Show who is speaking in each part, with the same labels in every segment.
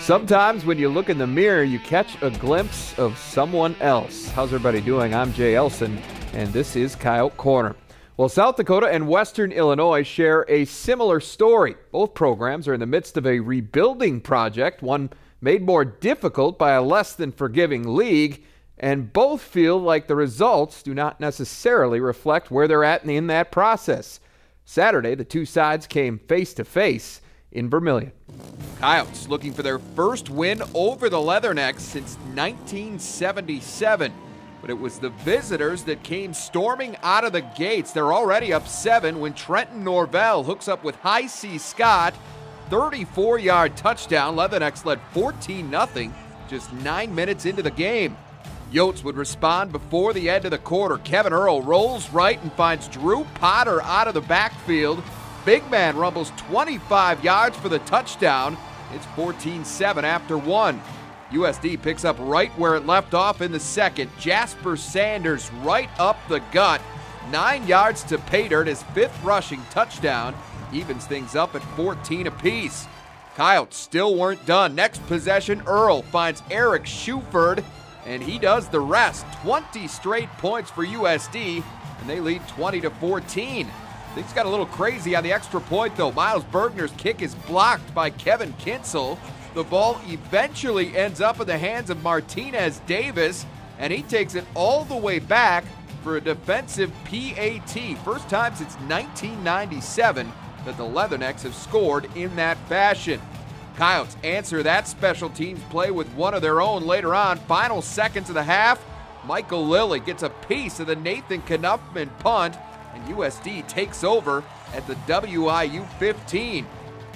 Speaker 1: Sometimes when you look in the mirror, you catch a glimpse of someone else. How's everybody doing? I'm Jay Elsen, and this is Coyote Corner. Well, South Dakota and Western Illinois share a similar story. Both programs are in the midst of a rebuilding project, one made more difficult by a less than forgiving league, and both feel like the results do not necessarily reflect where they're at in that process. Saturday, the two sides came face-to-face in Vermilion.
Speaker 2: Coyotes looking for their first win over the Leathernecks since 1977. But it was the visitors that came storming out of the gates. They're already up 7 when Trenton Norvell hooks up with High C. Scott. 34-yard touchdown. Leathernecks led 14-0 just 9 minutes into the game. Yotes would respond before the end of the quarter. Kevin Earl rolls right and finds Drew Potter out of the backfield. Big man rumbles 25 yards for the touchdown. It's 14-7 after 1. USD picks up right where it left off in the second. Jasper Sanders right up the gut. 9 yards to Paydirt, his 5th rushing touchdown. Evens things up at 14 apiece. Coyotes still weren't done. Next possession, Earl finds Eric Shuford, and he does the rest. 20 straight points for USD, and they lead 20-14. Things got a little crazy on the extra point, though. Miles Bergner's kick is blocked by Kevin Kinsel. The ball eventually ends up in the hands of Martinez Davis, and he takes it all the way back for a defensive PAT. First time since 1997 that the Leathernecks have scored in that fashion. Coyotes answer that special teams play with one of their own later on. Final seconds of the half, Michael Lilly gets a piece of the Nathan Knuffman punt, and USD takes over at the WIU 15.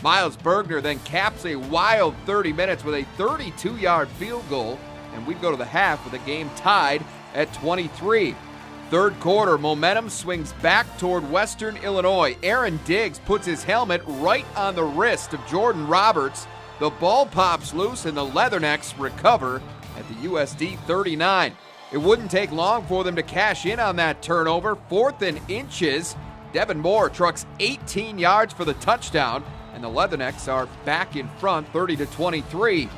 Speaker 2: Miles Bergner then caps a wild 30 minutes with a 32-yard field goal, and we go to the half with the game tied at 23. Third quarter, momentum swings back toward Western Illinois. Aaron Diggs puts his helmet right on the wrist of Jordan Roberts. The ball pops loose and the Leathernecks recover at the USD 39. It wouldn't take long for them to cash in on that turnover. 4th and inches. Devin Moore trucks 18 yards for the touchdown, and the Leathernecks are back in front 30-23.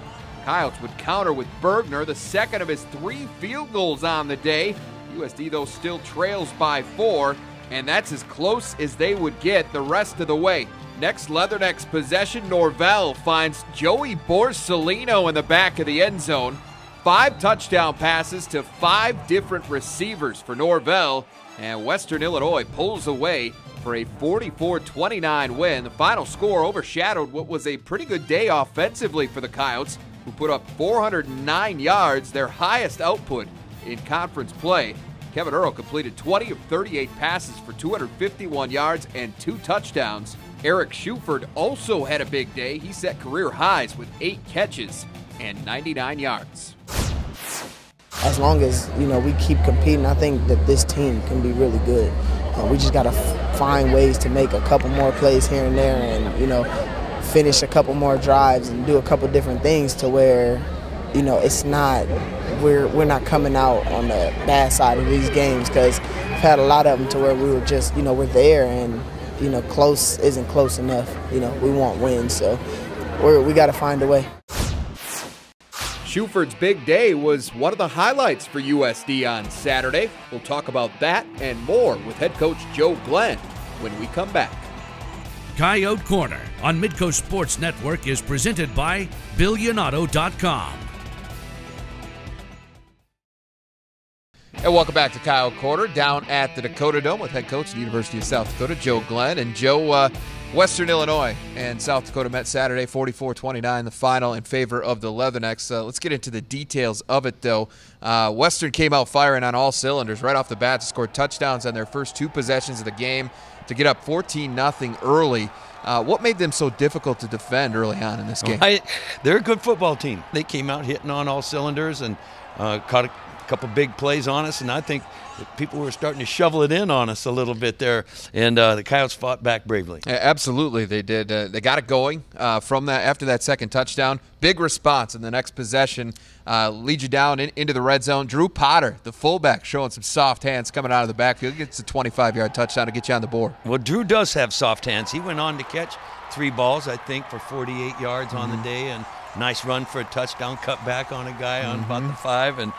Speaker 2: Coyotes would counter with Bergner, the second of his 3 field goals on the day. USD, though, still trails by 4, and that's as close as they would get the rest of the way. Next Leathernecks possession, Norvell finds Joey Borsellino in the back of the end zone. 5 touchdown passes to 5 different receivers for Norvell, and Western Illinois pulls away for a 44-29 win. The final score overshadowed what was a pretty good day offensively for the Coyotes, who put up 409 yards, their highest output in conference play. Kevin Earl completed 20 of 38 passes for 251 yards and 2 touchdowns. Eric Shuford also had a big day. He set career highs with 8 catches and 99 yards.
Speaker 3: As long as, we keep competing, I think that this team can be really good. We just got to find ways to make a couple more plays here and there and, finish a couple more drives and do a couple different things to where, it's not, we're not coming out on the bad side of these games, because we've had a lot of them to where we were just, we're there and, close isn't close enough. We want wins, so we got to find a way.
Speaker 2: Shuford's big day was one of the highlights for USD on Saturday. We'll talk about that and more with head coach Joe Glenn when we come back.
Speaker 4: Coyote Corner on Midco Sports Network is presented by Billionato.com.
Speaker 2: And welcome back to Coyote Corner down at the Dakota Dome with head coach of the University of South Dakota, Joe Glenn. And Joe, Western Illinois and South Dakota met Saturday, 44-29, the final in favor of the Leathernecks. Let's get into the details of it, though. Western came out firing on all cylinders right off the bat, scored touchdowns on their first 2 possessions of the game to get up 14-0 early. What made them so difficult to defend early on in this game?
Speaker 5: They're a good football team. They came out hitting on all cylinders and caught a couple big plays on us, and I think people were starting to shovel it in on us a little bit there, and the Coyotes fought back bravely.
Speaker 2: Absolutely, they did. They got it going from that after that second touchdown. Big response in the next possession, lead you down into the red zone. Drew Potter, the fullback, showing some soft hands coming out of the backfield, gets a 25-yard touchdown to get you on the board.
Speaker 5: Well, Drew does have soft hands. He went on to catch 3 balls, I think, for 48 yards on the day, and nice run for a touchdown, cut back on a guy on about the 5, and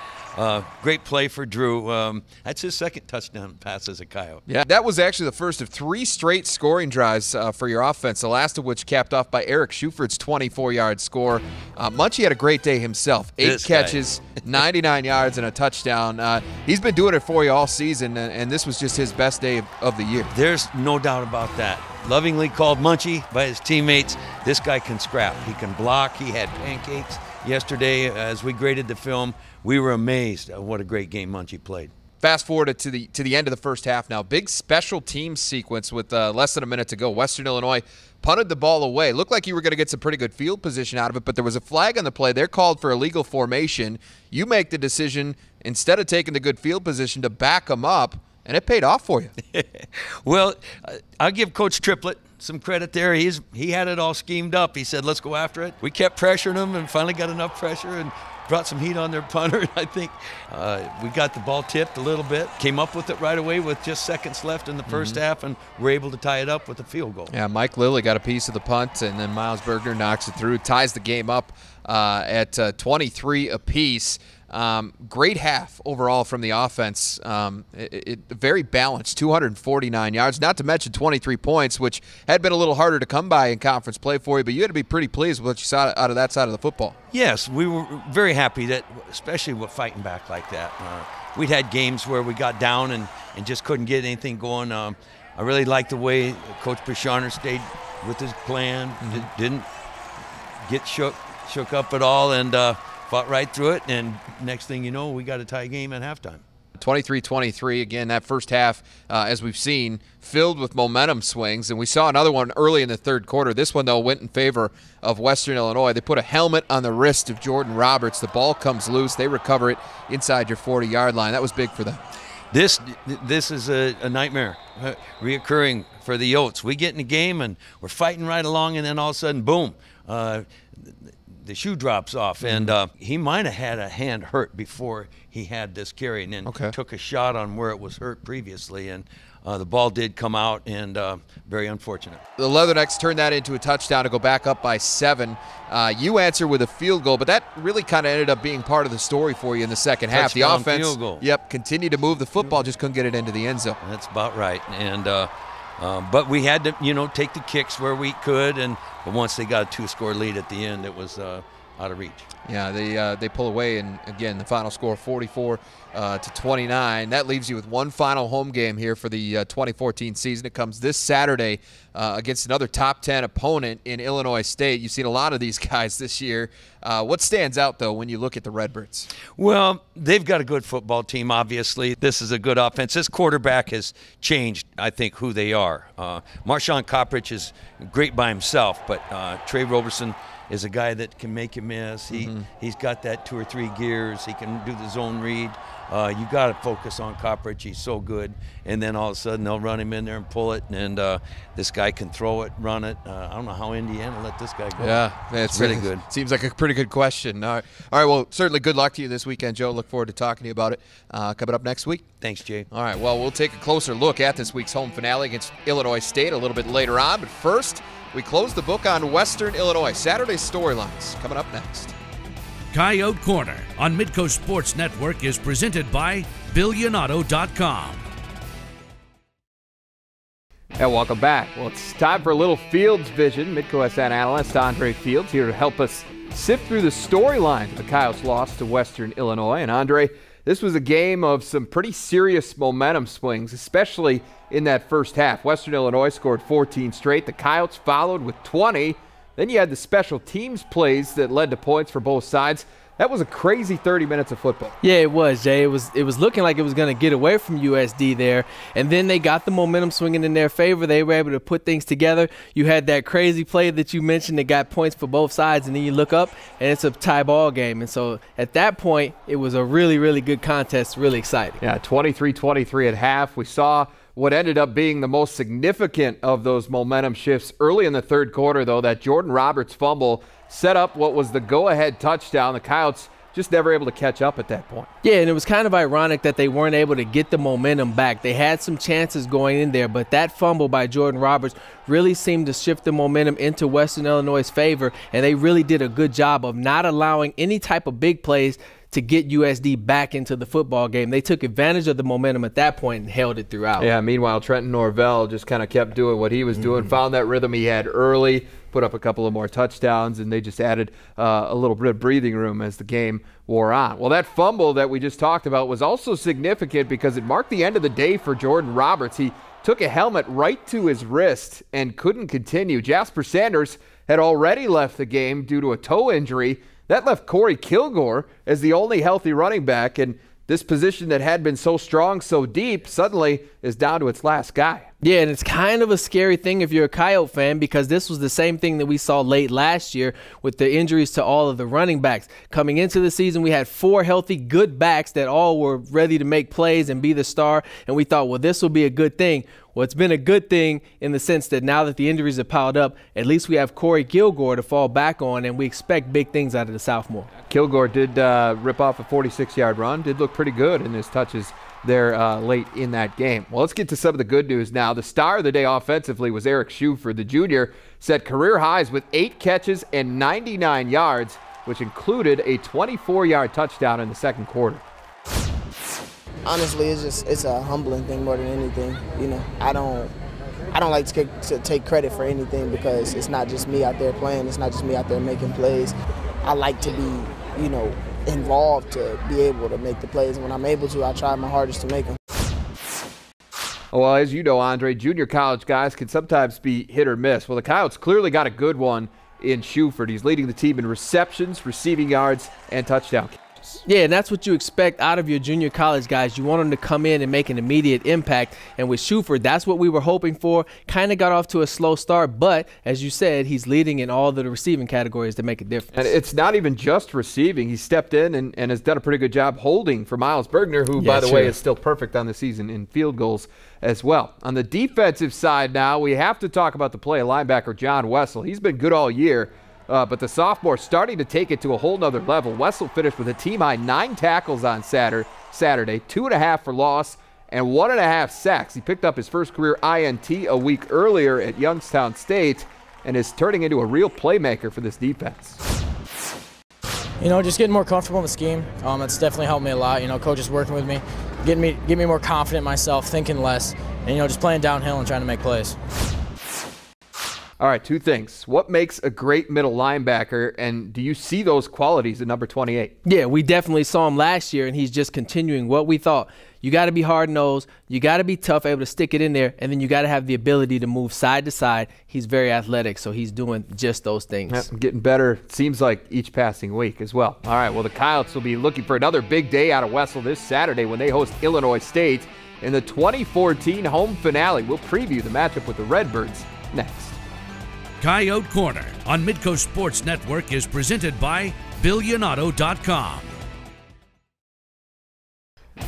Speaker 5: great play for Drew. That's his second touchdown pass as a Coyote.
Speaker 2: Yeah, that was actually the first of 3 straight scoring drives for your offense, the last of which capped off by Eric Schuford's 24-yard score. Munchie had a great day himself. 8 catches, 99 yards, and a touchdown. He's been doing it for you all season, and this was just his best day of the year.
Speaker 5: There's no doubt about that. Lovingly called Munchie by his teammates. This guy can scrap. He can block. He had pancakes yesterday as we graded the film. We were amazed at what a great game Munchie played.
Speaker 2: Fast forward to the end of the first half now. Big special team sequence with less than a minute to go. Western Illinois punted the ball away. Looked like you were going to get some pretty good field position out of it, but there was a flag on the play. They're called for illegal formation. You make the decision, instead of taking the good field position, to back them up, and it paid off for you.
Speaker 5: Well, I'll give Coach Triplett some credit there. He had it all schemed up. He said, let's go after it. We kept pressuring them and finally got enough pressure and brought some heat on their punter. I think we got the ball tipped a little bit, came up with it right away with just seconds left in the first half, and were able to tie it up with a field goal.
Speaker 2: Yeah, Mike Lilly got a piece of the punt, and then Miles Bergner knocks it through, ties the game up at 23 apiece. Great half overall from the offense. Very balanced, 249 yards, not to mention 23 points, which had been a little harder to come by in conference play for you, but you had to be pretty pleased with what you saw out of that side of the football.
Speaker 5: Yes, we were very happy that, especially with fighting back like that. We'd had games where we got down and just couldn't get anything going. I really liked the way Coach Heinert stayed with his plan, didn't get shook up at all, and fought right through it, and next thing you know, we got a tie game at halftime.
Speaker 2: 23-23, again, that first half, as we've seen, filled with momentum swings, and we saw another one early in the third quarter. This one, though, went in favor of Western Illinois. They put a helmet on the wrist of Jordan Roberts. The ball comes loose. They recover it inside your 40-yard line. That was big for them.
Speaker 5: This is a nightmare reoccurring for the Yotes. We get in the game, and we're fighting right along, and then all of a sudden, boom, the shoe drops off, and he might have had a hand hurt before he had this carry, and then took a shot on where it was hurt previously, and the ball did come out, and very unfortunate.
Speaker 2: The Leathernecks turned that into a touchdown to go back up by 7. You answer with a field goal, but that really kind of ended up being part of the story for you in the second half. The offense,
Speaker 5: field goal.
Speaker 2: Continued to move the football, just couldn't get it into the end zone.
Speaker 5: That's about right, and but we had to, take the kicks where we could, but once they got a 2-score lead at the end, it was out of reach.
Speaker 2: Yeah, they pull away, and again, the final score 44-29. That leaves you with one final home game here for the 2014 season. It comes this Saturday against another top 10 opponent in Illinois State. You've seen a lot of these guys this year. What stands out, though, when you look at the Redbirds?
Speaker 5: Well, they've got a good football team, obviously. This is a good offense. This quarterback has changed, I think, who they are. Marshawn Kopprich is great by himself, but Trey Roberson is a guy that can make you miss. He's got that 2 or 3 gears. He can do the zone read. You got to focus on Kopprich. He's so good. And then all of a sudden they'll run him in there and pull it. And this guy can throw it, run it. I don't know how Indiana let this guy go.
Speaker 2: Yeah,
Speaker 5: it's really good.
Speaker 2: Seems like a pretty good question. All right. Well, certainly good luck to you this weekend, Joe. Look forward to talking to you about it coming up next week.
Speaker 5: Thanks, Jay.
Speaker 2: All right. Well, we'll take a closer look at this week's home finale against Illinois State a little bit later on. But first, we close the book on Western Illinois. Saturday's storylines coming up next.
Speaker 4: Coyote Corner on Midco Sports Network is presented by BillionAuto.com.
Speaker 1: And welcome back. Well, it's time for a little Fields Vision. Midco SN analyst Andre Fields here to help us sift through the storylines of the Coyotes' loss to Western Illinois. And Andre, this was a game of some pretty serious momentum swings, especially in that first half. Western Illinois scored 14 straight. The Coyotes followed with 20. Then you had the special teams plays that led to points for both sides. That was a crazy 30 minutes of football.
Speaker 6: Yeah, it was, Jay. It was looking like it was going to get away from USD there, and then they got the momentum swinging in their favor. They were able to put things together. You had that crazy play that you mentioned that got points for both sides, and then you look up, and it's a tie ball game. And so at that point, it was a really, really good contest, really exciting.
Speaker 1: Yeah, 23-23 at half. We saw what ended up being the most significant of those momentum shifts early in the third quarter, though. That Jordan Roberts fumble set up what was the go-ahead touchdown. The Coyotes just never able to catch up at that point.
Speaker 6: Yeah, and it was kind of ironic that they weren't able to get the momentum back. They had some chances going in there, but that fumble by Jordan Roberts really seemed to shift the momentum into Western Illinois' favor, and they really did a good job of not allowing any type of big plays to get USD back into the football game. They took advantage of the momentum at that point and held it throughout.
Speaker 1: Yeah, meanwhile, Trenton Norvell just kind of kept doing what he was doing, found that rhythm he had early, put up a couple of more touchdowns, and they just added a little bit of breathing room as the game wore on. Well, that fumble that we just talked about was also significant because it marked the end of the day for Jordan Roberts. He took a helmet right to his wrist and couldn't continue. Jasper Sanders had already left the game due to a toe injury. That left Corey Kilgore as the only healthy running back, and this position that had been so strong, so deep, suddenly is down to its last guy.
Speaker 6: Yeah, and it's kind of a scary thing if you're a Coyote fan because this was the same thing that we saw late last year with the injuries to all of the running backs. Coming into the season, we had 4 healthy, good backs that all were ready to make plays and be the star, and we thought, well, this will be a good thing. Well, it's been a good thing in the sense that now that the injuries have piled up, at least we have Corey Kilgore to fall back on, and we expect big things out of the sophomore.
Speaker 1: Kilgore did rip off a 46-yard run, did look pretty good in his touches there late in that game. Well, let's get to some of the good news now. The star of the day offensively was Eric Schuford. The junior set career highs with 8 catches and 99 yards, which included a 24-yard touchdown in the second quarter.
Speaker 3: Honestly, it's a humbling thing more than anything. You know, I don't like to take credit for anything because it's not just me out there playing. It's not just me out there making plays. I like to be, you know, involved to be able to make the plays. And when I'm able to, I try my hardest to make them.
Speaker 1: Well, as you know, Andre, junior college guys can sometimes be hit or miss. Well, the Coyotes clearly got a good one in Schuford. He's leading the team in receptions, receiving yards, and touchdown.
Speaker 6: Yeah, and that's what you expect out of your junior college guys. You want them to come in and make an immediate impact. And with Schuford, that's what we were hoping for. Kind of got off to a slow start, but as you said, he's leading in all the receiving categories to make a difference.
Speaker 1: And it's not even just receiving. He stepped in and has done a pretty good job holding for Miles Bergner, who, by the way, is still perfect on the season in field goals as well. On the defensive side now, we have to talk about the play of linebacker John Wessel. He's been good all year. But the sophomore starting to take it to a whole nother level. Wessel finished with a team-high 9 tackles on Saturday, 2.5 for loss, and 1.5 sacks. He picked up his first career INT a week earlier at Youngstown State and is turning into a real playmaker for this defense.
Speaker 7: You know, just getting more comfortable in the scheme. It's definitely helped me a lot. You know, coach is working with me, getting me more confident in myself, thinking less, and, you know, just playing downhill and trying to make plays.
Speaker 1: All right, 2 things. What makes a great middle linebacker, and do you see those qualities in number 28?
Speaker 6: Yeah, we definitely saw him last year, and he's just continuing what we thought. You got to be hard-nosed, you got to be tough, able to stick it in there, and then you got to have the ability to move side to side. He's very athletic, so he's doing just those things.
Speaker 1: Getting better, seems like, each passing week as well. All right, well, the Coyotes will be looking for another big day out of Wessel this Saturday when they host Illinois State in the 2014 home finale. We'll preview the matchup with the Redbirds next.
Speaker 4: Coyote Corner on Midco Sports Network is presented by BillionAuto.com.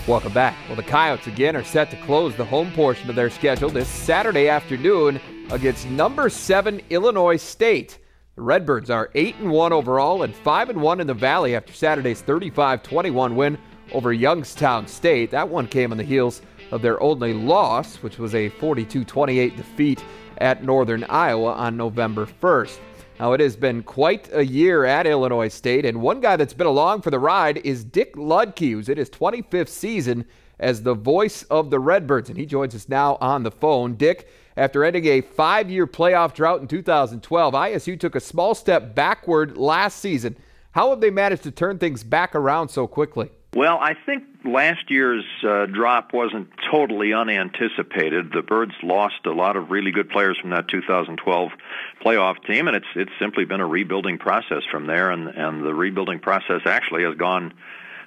Speaker 1: Welcome back. Well, the Coyotes again are set to close the home portion of their schedule this Saturday afternoon against number 7 Illinois State. The Redbirds are 8-1 overall and 5-1 in the Valley after Saturday's 35-21 win over Youngstown State. That one came on the heels of their only loss, which was a 42-28 defeat at Northern Iowa on November 1st. Now, it has been quite a year at Illinois State, and one guy that's been along for the ride is Dick Ludke, who's in his 25th season as the voice of the Redbirds, and he joins us now on the phone. Dick, after ending a 5-year playoff drought in 2012, ISU took a small step backward last season. How have they managed to turn things back around so quickly?
Speaker 8: Well, I think last year's drop wasn't totally unanticipated. The Birds lost a lot of really good players from that 2012 playoff team, and it's simply been a rebuilding process from there, and the rebuilding process actually has gone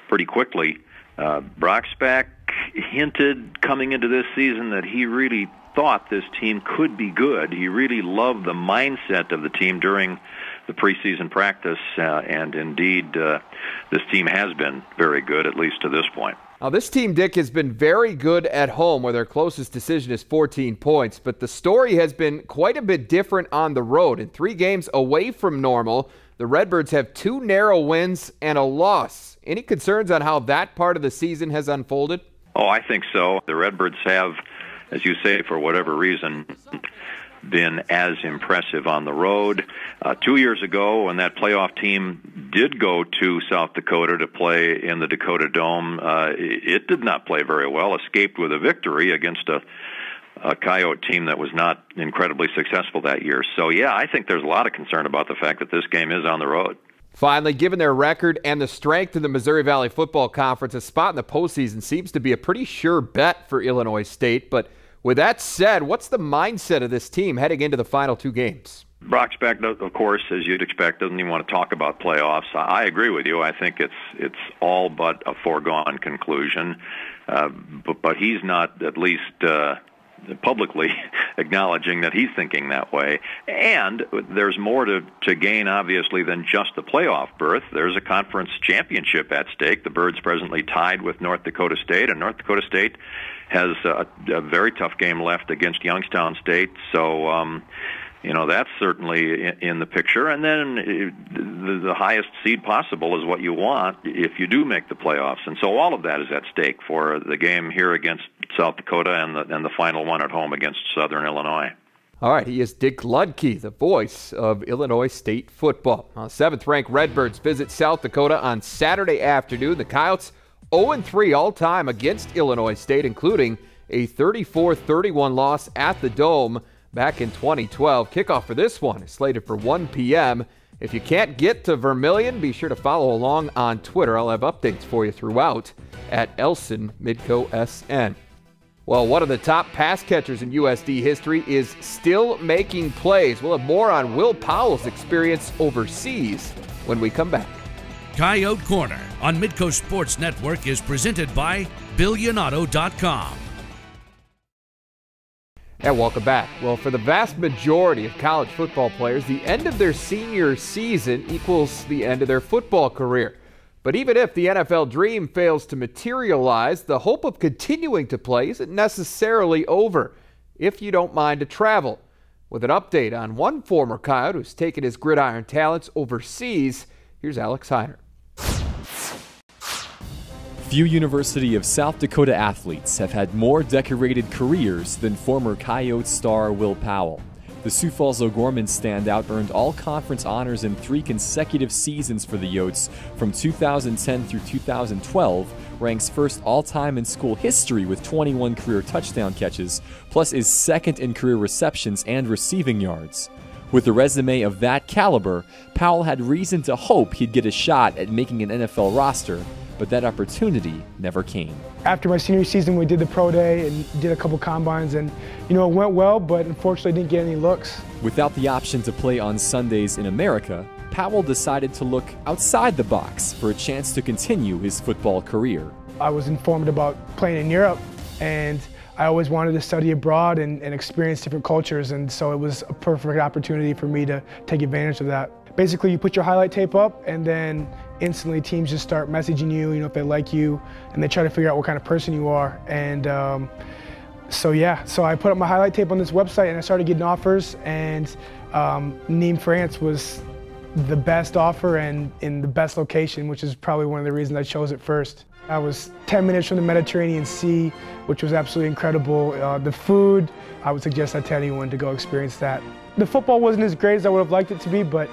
Speaker 8: pretty quickly. Brock Spack hinted coming into this season that he really thought this team could be good. He really loved the mindset of the team during the preseason practice, and indeed this team has been very good, at least to this point.
Speaker 1: Now, this team, Dick, has been very good at home, where their closest decision is 14 points, but the story has been quite a bit different on the road. In 3 games away from normal, the Redbirds have 2 narrow wins and a loss. Any concerns on how that part of the season has unfolded?
Speaker 8: Oh, I think so. The Redbirds have, as you say, for whatever reason, been as impressive on the road. 2 years ago, when that playoff team did go to South Dakota to play in the Dakota Dome, it did not play very well, escaped with a victory against a Coyote team that was not incredibly successful that year. So, yeah, I think there's a lot of concern about the fact that this game is on the road.
Speaker 1: Finally, given their record and the strength of the Missouri Valley Football Conference, a spot in the postseason seems to be a pretty sure bet for Illinois State. But with that said, what's the mindset of this team heading into the final 2 games?
Speaker 8: Brock Speck, of course, as you'd expect, doesn't even want to talk about playoffs. I agree with you. I think it's all but a foregone conclusion. But he's not, at least publicly, acknowledging that he's thinking that way. And there's more to gain, obviously, than just the playoff berth. There's a conference championship at stake. The Birds presently tied with North Dakota State, and North Dakota State has a very tough game left against Youngstown State. So, that's certainly in the picture. And then the highest seed possible is what you want if you do make the playoffs. And so all of that is at stake for the game here against South Dakota and the final one at home against Southern Illinois.
Speaker 1: All right, he is Dick Ludke, the voice of Illinois State football. 7th-ranked Redbirds visit South Dakota on Saturday afternoon. The Coyotes 0-3 all-time against Illinois State, including a 34-31 loss at the Dome back in 2012. Kickoff for this one is slated for 1 p.m. If you can't get to Vermillion, be sure to follow along on Twitter. I'll have updates for you throughout at Elsen Midco SN. Well, one of the top pass catchers in USD history is still making plays. We'll have more on Will Powell's experience overseas when we come back.
Speaker 4: Coyote Corner on Midco Sports Network is presented by BillionAuto.com.
Speaker 1: And welcome back. Well, for the vast majority of college football players, the end of their senior season equals the end of their football career. But even if the NFL dream fails to materialize, the hope of continuing to play isn't necessarily over, if you don't mind to travel. With an update on one former Coyote who's taken his gridiron talents overseas, here's Alex Heinert.
Speaker 9: Few University of South Dakota athletes have had more decorated careers than former Coyote star Will Powell. The Sioux Falls O'Gorman standout earned all-conference honors in 3 consecutive seasons for the Yotes from 2010 through 2012, ranks first all-time in school history with 21 career touchdown catches, plus is second in career receptions and receiving yards. With a resume of that caliber, Powell had reason to hope he'd get a shot at making an NFL roster, but that opportunity never came.
Speaker 10: After my senior season, we did the pro day and did a couple combines, and it went well, but unfortunately didn't get any looks.
Speaker 9: Without the option to play on Sundays in America, Powell decided to look outside the box for a chance to continue his football career.
Speaker 10: I was informed about playing in Europe, and I always wanted to study abroad and experience different cultures, and so it was a perfect opportunity for me to take advantage of that. Basically, you put your highlight tape up, and then instantly teams just start messaging you, if they like you, and they try to figure out what kind of person you are. And so I put up my highlight tape on this website, and I started getting offers, and Nîmes, France was the best offer and in the best location, which is probably one of the reasons I chose it first. I was 10 minutes from the Mediterranean Sea, which was absolutely incredible. The food, I would suggest that to anyone to go experience that. The football wasn't as great as I would have liked it to be, but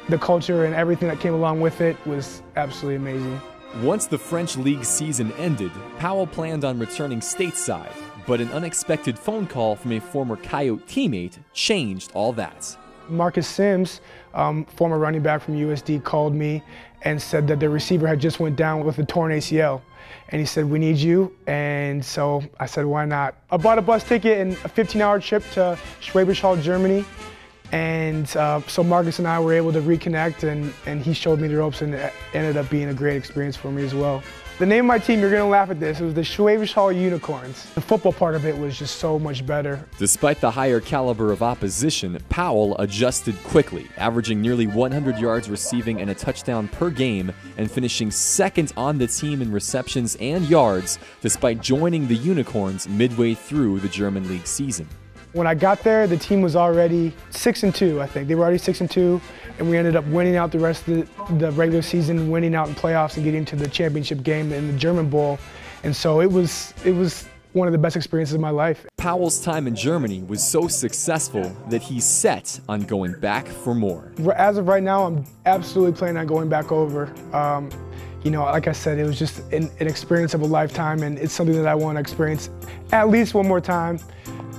Speaker 10: the culture and everything that came along with it was absolutely amazing.
Speaker 9: Once the French League season ended, Powell planned on returning stateside, but an unexpected phone call from a former Coyote teammate changed all that.
Speaker 10: Marcus Sims, former running back from USD, called me and said that the receiver had just went down with a torn ACL. And he said, "We need you." And so I said, why not? I bought a bus ticket and a 15-hour trip to Schwäbisch Hall, Germany. And so Marcus and I were able to reconnect, and he showed me the ropes, and it ended up being a great experience for me as well. The name of my team, you're going to laugh at this, it was the Schwäbisch Hall Unicorns. The football part of it was just so much better.
Speaker 9: Despite the higher caliber of opposition, Powell adjusted quickly, averaging nearly 100 yards receiving and a touchdown per game, and finishing second on the team in receptions and yards, despite joining the Unicorns midway through the German League season.
Speaker 10: When I got there, the team was already 6-2, I think. They were already 6-2, and we ended up winning out the rest of the regular season, winning out in playoffs and getting to the championship game in the German Bowl. And so it was one of the best experiences of my life.
Speaker 9: Powell's time in Germany was so successful that he's set on going back for more.
Speaker 10: As of right now, I'm absolutely planning on going back over. You know, like I said, it was just an experience of a lifetime, and it's something that I want to experience at least one more time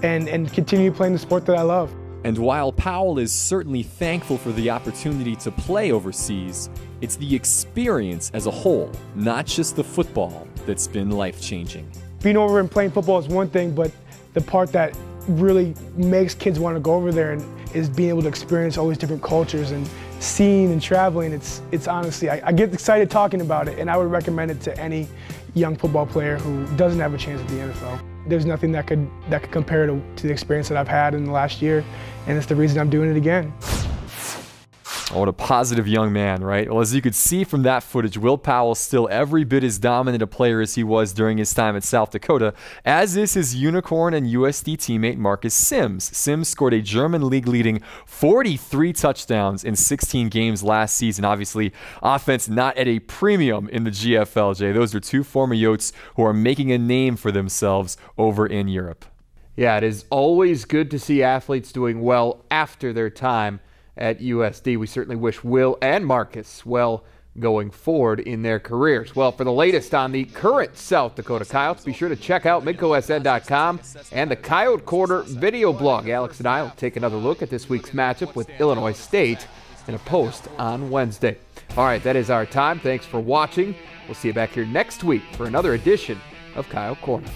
Speaker 10: and continue playing the sport that I love.
Speaker 9: And while Powell is certainly thankful for the opportunity to play overseas, it's the experience as a whole, not just the football, that's been life-changing.
Speaker 10: Being over and playing football is one thing, but the part that really makes kids want to go over there is being able to experience all these different cultures and seeing and traveling. It's honestly, I get excited talking about it, and I would recommend it to any young football player who doesn't have a chance at the NFL. There's nothing that could compare to the experience that I've had in the last year, and it's the reason I'm doing it again.
Speaker 9: Oh, what a positive young man, right? Well, as you could see from that footage, Will Powell still every bit as dominant a player as he was during his time at South Dakota, as is his Unicorn and USD teammate Marcus Sims. Sims scored a German league-leading 43 touchdowns in 16 games last season. Obviously, offense not at a premium in the GFL, Jay. Those are two former Yotes who are making a name for themselves over in Europe.
Speaker 1: Yeah, it is always good to see athletes doing well after their time at USD. We certainly wish Will and Marcus well going forward in their careers. Well, for the latest on the current South Dakota Coyotes, be sure to check out midcosn.com and the Coyote Corner video blog. Alex and I will take another look at this week's matchup with Illinois State in a post on Wednesday. All right, that is our time. Thanks for watching. We'll see you back here next week for another edition of Coyote Corner.